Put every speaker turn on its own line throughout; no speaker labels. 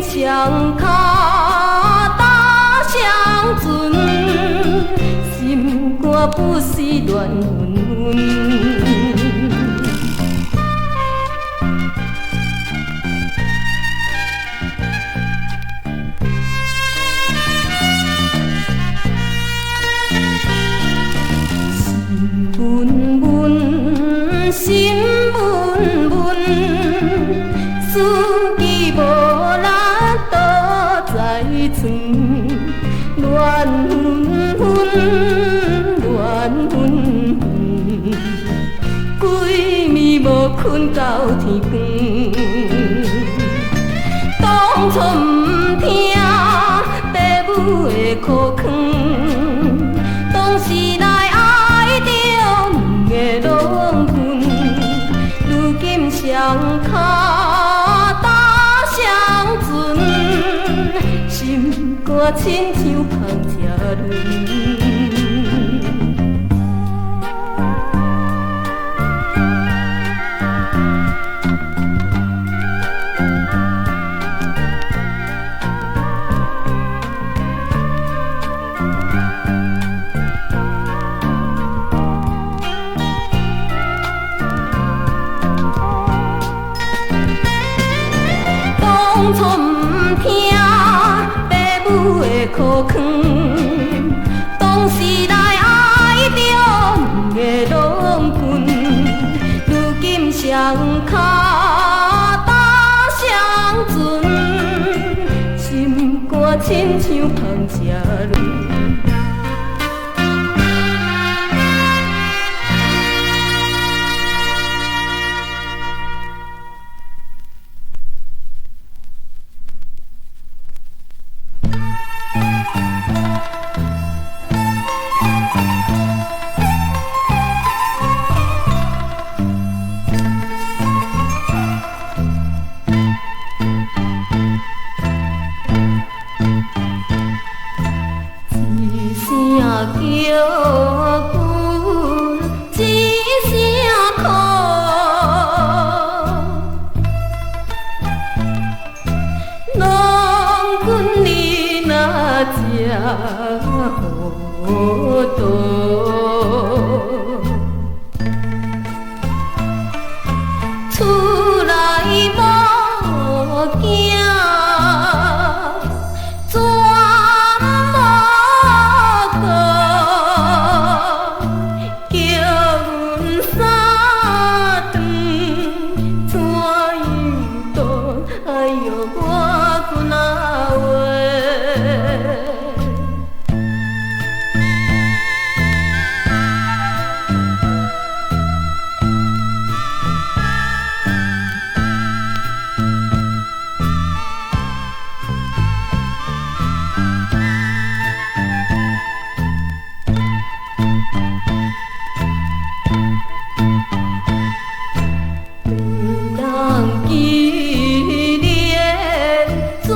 双脚踏双船，心肝不是乱纷纷。心闷闷，思记无力倒在床，乱纷纷，乱纷纷，规暝无困到天光。当初不听父母的苦劝，当时来爱着不会浪费。如今双脚踏双船，心肝亲像芳车轮。当初不听父母的苦劝，当时来爱着不会浪费。如今双脚踏双船，心肝亲像芳车轮。叫阮一声苦，郎君你若这糊涂，厝内无囝。纪念最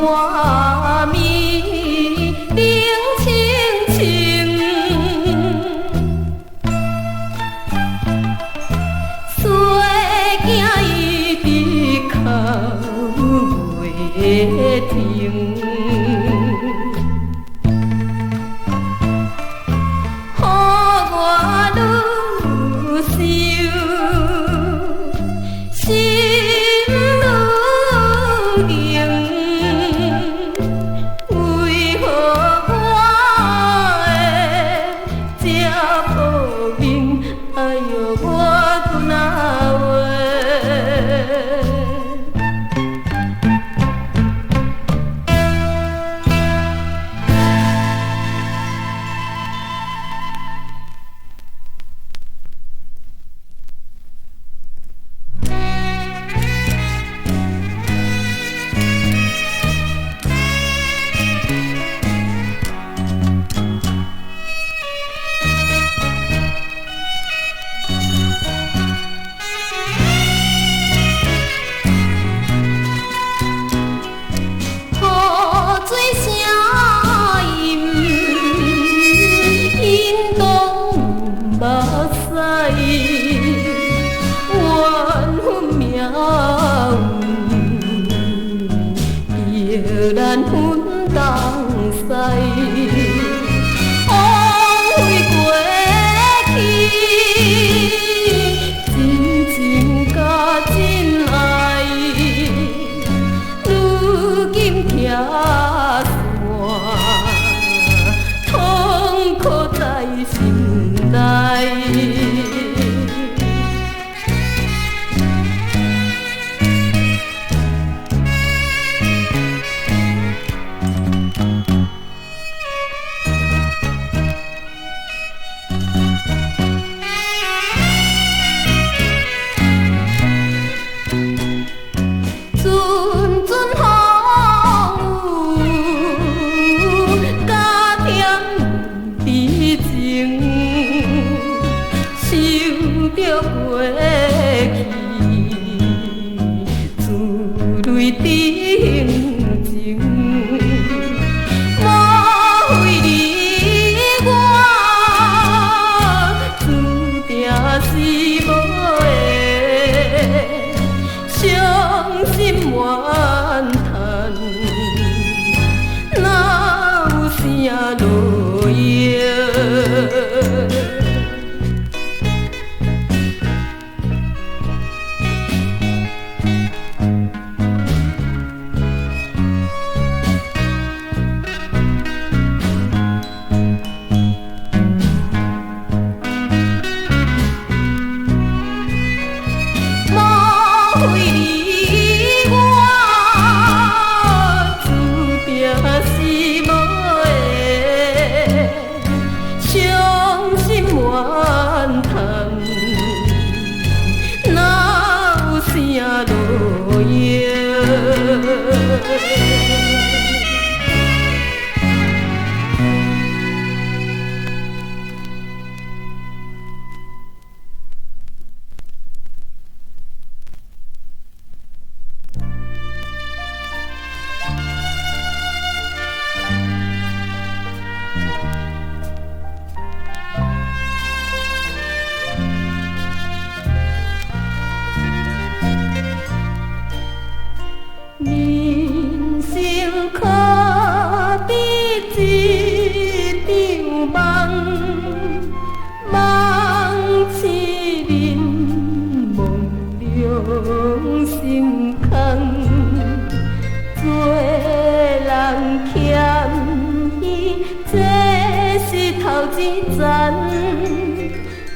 满面冷清清，细囝伊伫哭袂停。难分东西，枉费过去，真情甲真爱，如今拆散，痛苦在心内。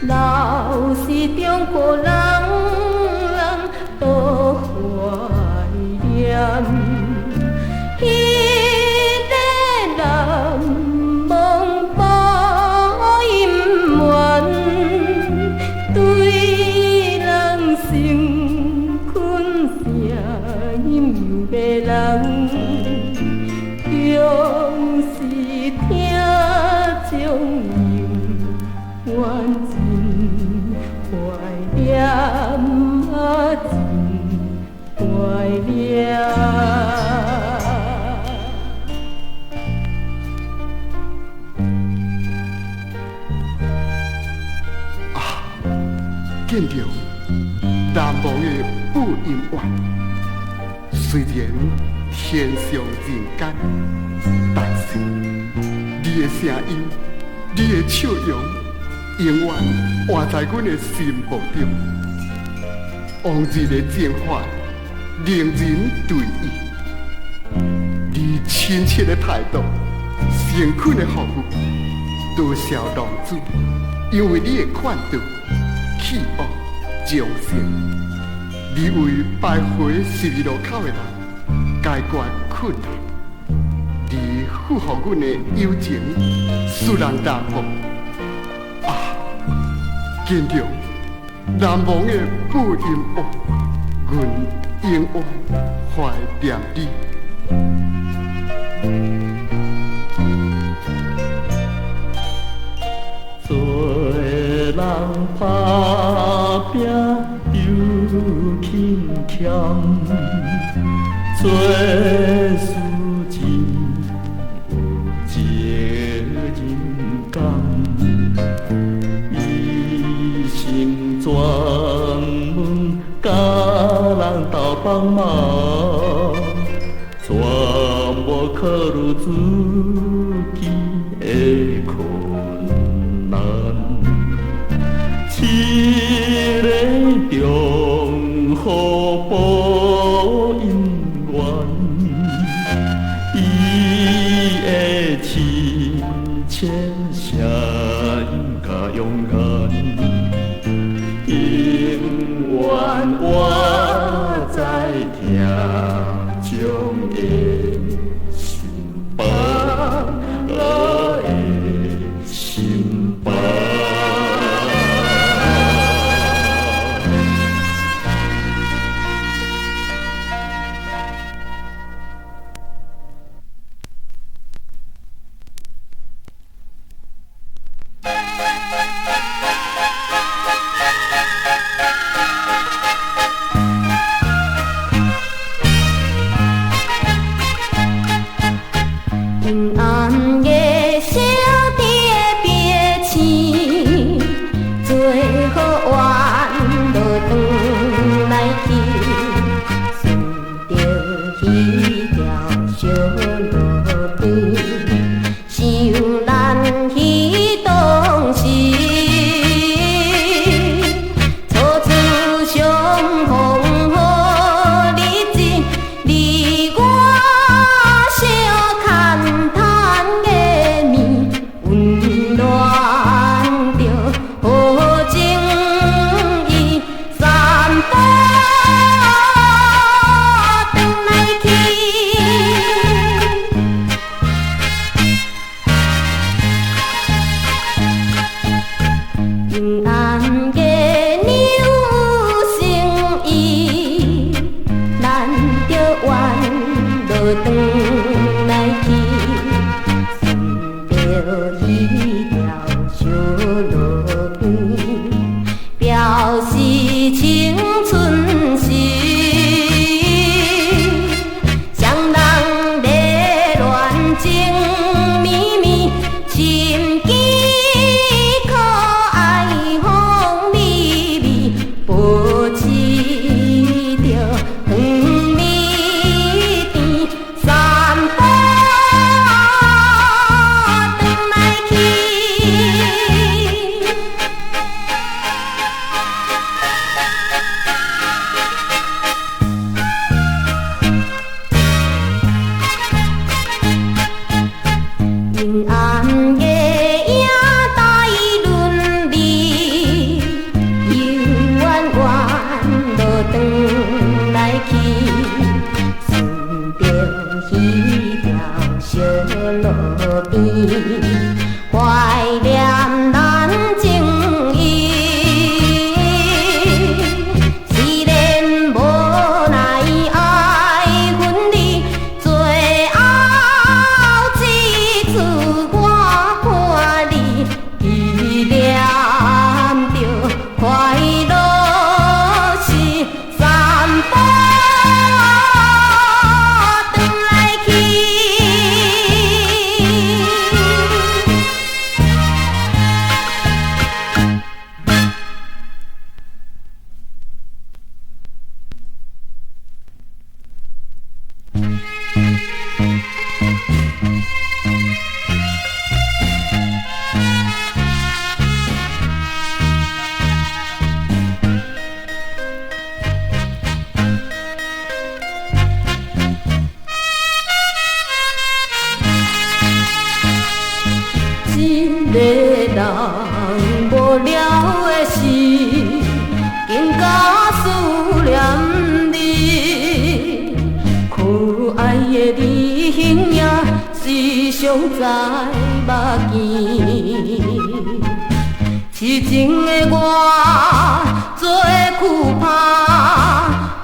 老是中国人多怀念，彼个难忘保姻缘，对人生困声音又迷人，总是听将。怨真怀念。
见着难忘的不因缘。虽然天上人间，但是你的声音、你的笑容，永远活在阮的心目中。往日的情怀，令人对意。你亲切的态度，诚恳的服务，多谢浪子，因为你的款待、气恶、忠诚。你为徘徊十字路口的人解决困难，你符合阮的友情，使人难忘。啊，见着难忘的不因缘，阮永远怀念你。
做人打拼又勤俭，做事情有责任感，一生专门甲人斗帮忙，全无考虑自己的困难。一个忠厚报因缘，伊的亲切声音甲勇敢，永远我在听将的心放我的心房。
阴暗的小店的白星，最好缘落转来去，想着彼条小路边，想咱彼当时，初次相逢好日子，你我。阴暗的鸟声伊，咱着缘落转来去，想着彼条小路边，表示青春时，双人热恋情绵绵，心机。阴暗的影带轮离，又远远落转来去，想着彼条小路边，怀念咱情谊。虽然无奈爱分离，最后一次我看你，纪念着快乐是三步转来去。个人无聊的时，更加思念你。可爱的你形影时常在目前，痴情的我做苦怕，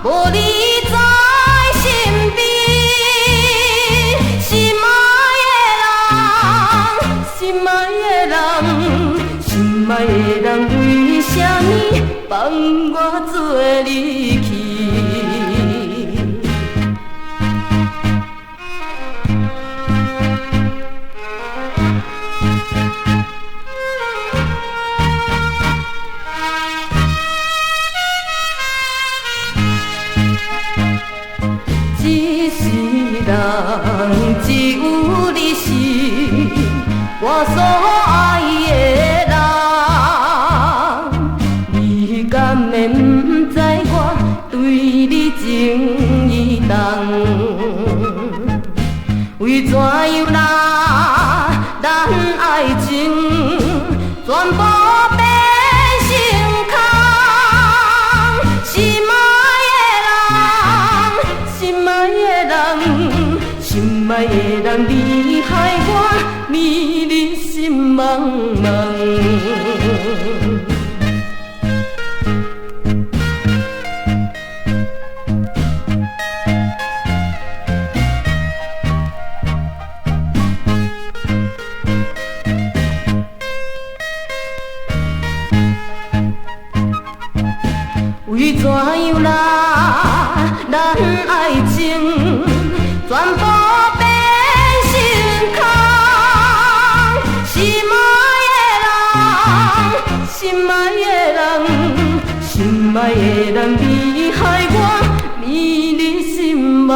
无你在身边。心爱的人，为什么放我做离去？一世人只有你是我所爱的人，你敢会不知我对你情意重？为怎样啦？咱爱情全部变成空？心爱的人，你害我迷离心茫茫。为怎样啦？咱爱情全部变成空。心爱的人，你害我迷离心茫